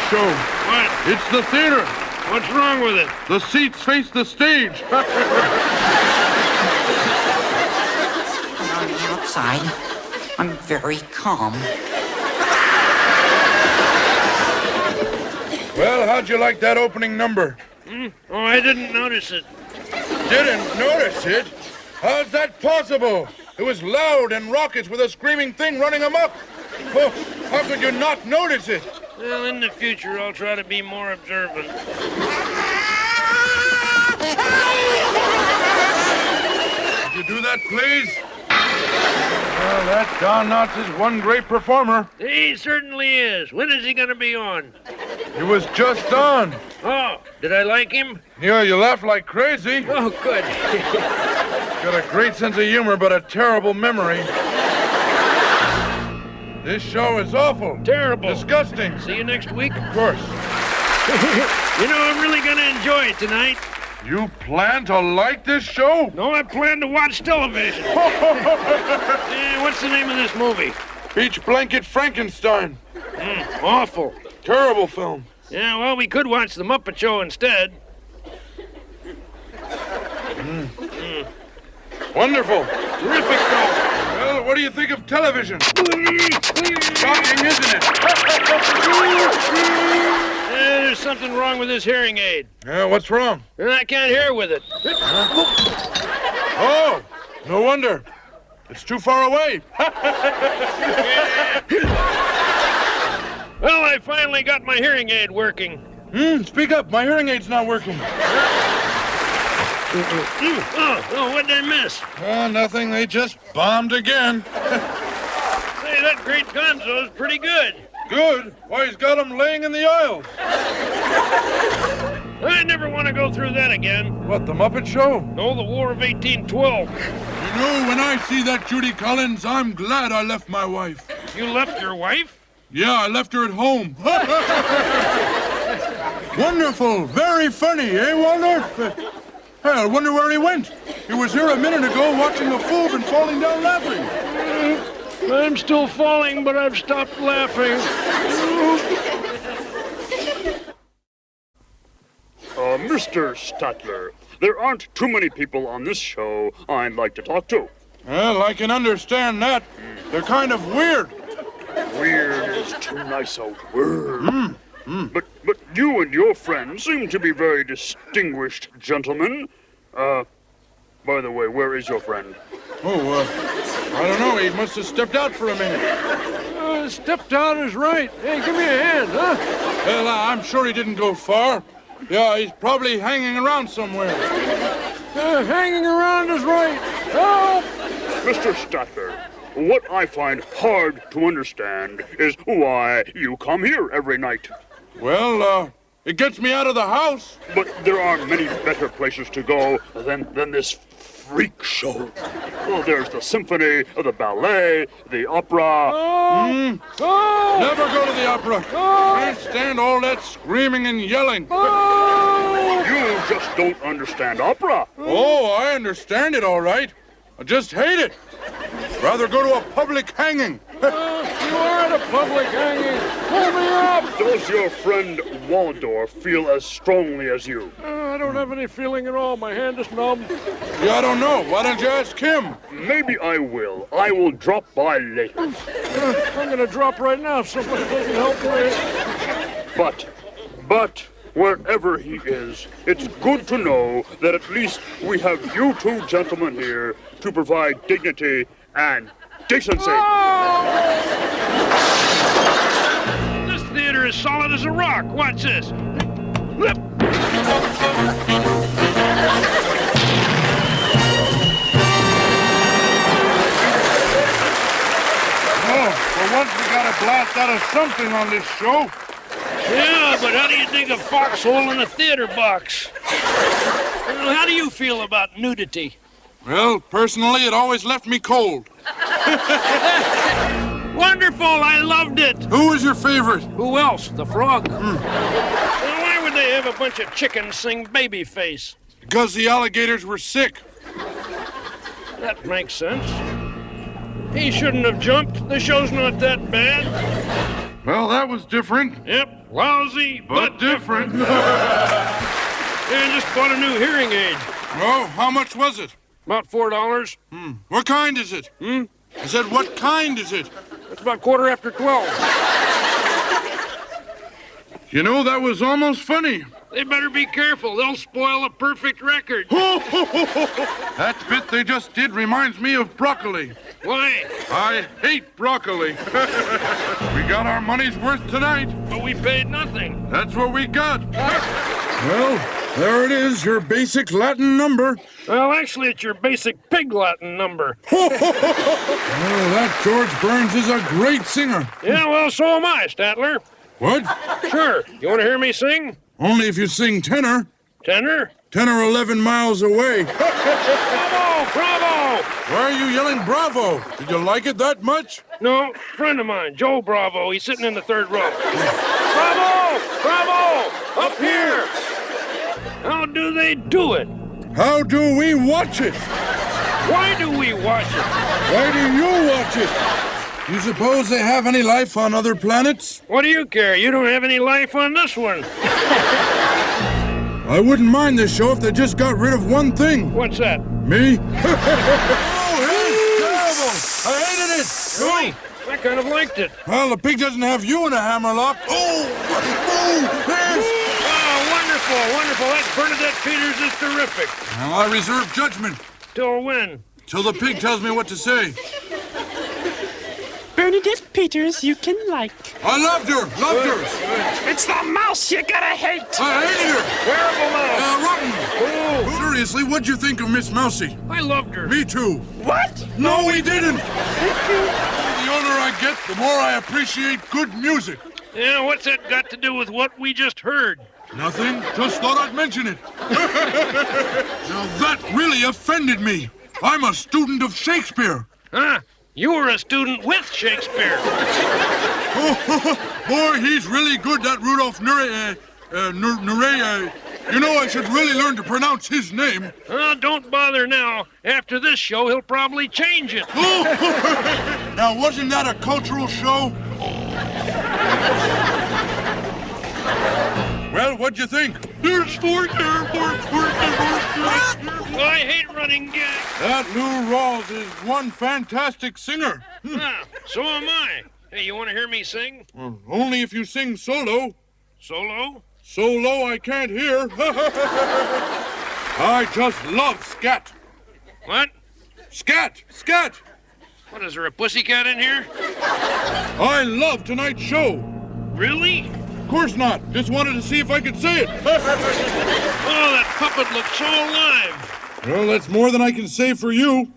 show. What? It's the theater. What's wrong with it? The seats face the stage. On the outside, I'm very calm. Well, how'd you like that opening number? Oh, I didn't notice it. Didn't notice it? How's that possible? It was loud and raucous with a screaming thing running amok. Oh, how could you not notice it? Well, in the future, I'll try to be more observant. Could you do that, please? Well, that Don Knotts is one great performer. He certainly is. When is he going to be on? He was just on. Oh, did I like him? Yeah, you laugh like crazy. Oh, good. Got a great sense of humor, but a terrible memory. This show is awful. Terrible. Disgusting. See you next week. Of course. You know, I'm really going to enjoy it tonight. You plan to like this show? No, I plan to watch television. What's the name of this movie? Beach Blanket Frankenstein. Awful. Terrible film. Yeah, well, we could watch the Muppet Show instead. Wonderful. Terrific film. Well, what do you think of television? Shocking, isn't it? There's something wrong with this hearing aid. Yeah, what's wrong? I can't hear with it. Oh, no wonder. It's too far away. Well, I finally got my hearing aid working. Speak up. My hearing aid's not working. Oh, what'd I miss? Oh, nothing. They just bombed again. Say, that great Gonzo's pretty good. Good? Why, he's got them laying in the aisles. I never want to go through that again. What, the Muppet Show? No, the War of 1812. You know, when I see that Judy Collins, I'm glad I left my wife. You left your wife? Yeah, I left her at home. Wonderful. Very funny, eh, Waldorf? I wonder where he went. He was here a minute ago watching the Foob and falling down laughing. I'm still falling, but I've stopped laughing. Mr. Statler, there aren't too many people on this show I'd like to talk to. Well, I can understand that. They're kind of weird. Weird is too nice a word. But you and your friend seem to be very distinguished gentlemen. By the way, where is your friend? Oh, I don't know. He must have stepped out for a minute. Stepped out is right. Hey, give me a hand, huh? Well, I'm sure he didn't go far. Yeah, he's probably hanging around somewhere. Hanging around is right. Help! Mr. Statler, what I find hard to understand is why you come here every night. Well, it gets me out of the house. But there are many better places to go than this freak show. Well, there's the symphony, the ballet, the opera. Never go to the opera. Can't stand all that screaming and yelling. You just don't understand opera. Oh, I understand it all right. I just hate it. Rather go to a public hanging. You are at a public hanging. Pull me up. Does your friend Waldorf feel as strongly as you? I don't have any feeling at all. My hand is numb. Yeah, I don't know. Why don't you ask him? Maybe I will. I will drop by later. I'm going to drop right now if somebody doesn't help me. But, wherever he is, it's good to know that at least we have you two gentlemen here to provide dignity and decency. This theater is solid as a rock. Watch this. Oh, for once we got a blast out of something on this show. Yeah, but how do you dig a foxhole in a theater box? Well, how do you feel about nudity? Well, personally, it always left me cold. Wonderful! I loved it! Who was your favorite? Who else? The frog. Well, why would they have a bunch of chickens sing Babyface? Because the alligators were sick. That makes sense. He shouldn't have jumped. The show's not that bad. Well, that was different. Yep. Lousy, But different. And just bought a new hearing aid. Oh, how much was it? About $4. What kind is it? I said, what kind is it? It's about 12:15. You know, that was almost funny. They better be careful. They'll spoil a perfect record. That bit they just did reminds me of broccoli. Why? I hate broccoli. We got our money's worth tonight. But we paid nothing. That's what we got. Well, there it is, your basic Latin number. Well, actually, it's your basic pig Latin number. Oh, that George Burns is a great singer. Yeah, well, so am I, Statler. What? Sure. You want to hear me sing? Only if you sing tenor. Tenor? 10 or 11 miles away. Bravo! Bravo! Why are you yelling bravo? Did you like it that much? No, friend of mine, Joe Bravo. He's sitting in the third row. Bravo! Bravo! Up here! How do they do it? How do we watch it? Why do we watch it? Why do you watch it? You suppose they have any life on other planets? What do you care? You don't have any life on this one. I wouldn't mind this show if they just got rid of one thing. What's that? Me? Oh, it's terrible! I hated it! Really? I kind of liked it. Well, the pig doesn't have you in a hammerlock. Oh, yes! Oh, wonderful, wonderful. That Bernadette Peters is terrific. Now, I reserve judgment Till when? till the pig tells me what to say. Bernadette Peters, you can like. I loved her, loved her. It's the mouse you gotta hate. I hated her. Terrible mouse. Rotten. Oh, Seriously, what'd you think of Miss Mousy? I loved her. Me too. What? No, we didn't. The older I get, the more I appreciate good music. Yeah, what's that got to do with what we just heard? Nothing. Just thought I'd mention it. Now that really offended me. I'm a student of Shakespeare. Huh? You were a student with Shakespeare. Boy, he's really good, that Rudolph Nuray. You know, I should really learn to pronounce his name. Don't bother now. After this show, he'll probably change it. Now, wasn't that a cultural show? Well, what'd you think? There's I hate running gags. That Lou Rawls is one fantastic singer. So am I. Hey, you want to hear me sing? Only if you sing solo. Solo? So low I can't hear. I just love scat. What? Scat! Scat! What, is there a pussycat in here? I love tonight's show. Really? Of course not. Just wanted to see if I could say it. Oh, that puppet looks so alive. Well, that's more than I can say for you.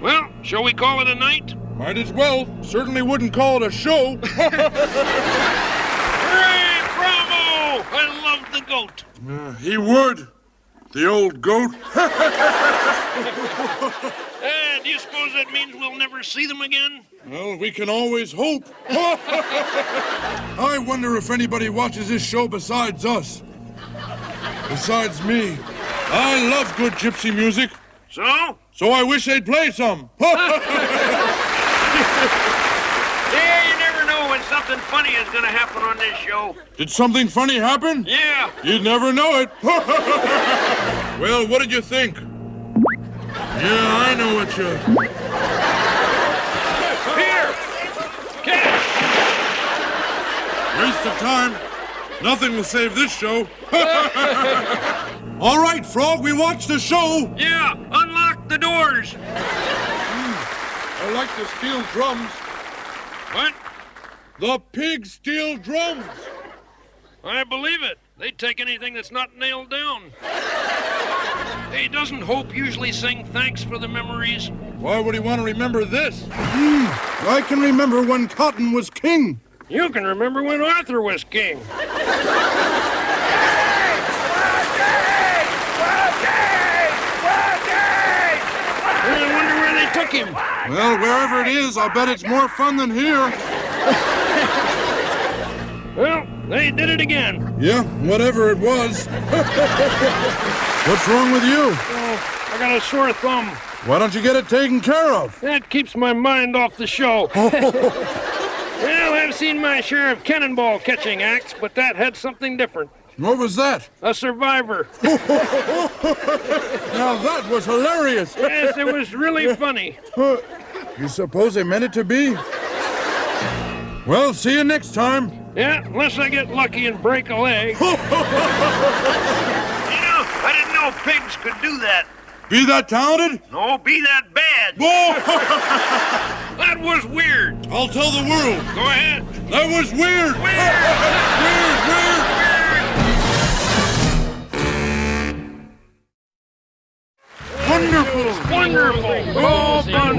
Well, shall we call it a night? Might as well. Certainly wouldn't call it a show. Hooray! Bravo! I love the goat. He would. The old goat. Do you suppose that means we'll never see them again? Well, we can always hope. I wonder if anybody watches this show besides us. Besides me. I love good gypsy music. So? So I wish they'd play some. Yeah, you never know when something funny is going to happen on this show. Did something funny happen? Yeah. You'd never know it. Well, what did you think? Yeah, I know what you... Here! Catch! Waste of time. Nothing will save this show. All right, Frog, we watched the show. Yeah, unlock the doors. I like the steel drums. What? The pig steel drums. I believe it. They'd take anything that's not nailed down. Hey, doesn't Hope usually sing Thanks for the Memories? Why would he want to remember this? I can remember when Cotton was king. You can remember when Arthur was king. I wonder where they took him. Well, wherever it is, I'll bet it's more fun than here. Well, they did it again. Yeah, whatever it was. What's wrong with you? Oh, I got a sore thumb. Why don't you get it taken care of? That keeps my mind off the show. Well, I've seen my share of cannonball catching acts, but that had something different. What was that? A survivor. Now that was hilarious. Yes, it was really funny. You suppose they meant it to be? Well, see you next time. Yeah, unless I get lucky and break a leg. You know, I didn't know pigs could do that. Be that talented? No, be that bad. Whoa! That was weird. I'll tell the world. Go ahead. That was weird. Weird. Wonderful. Wonderful. Open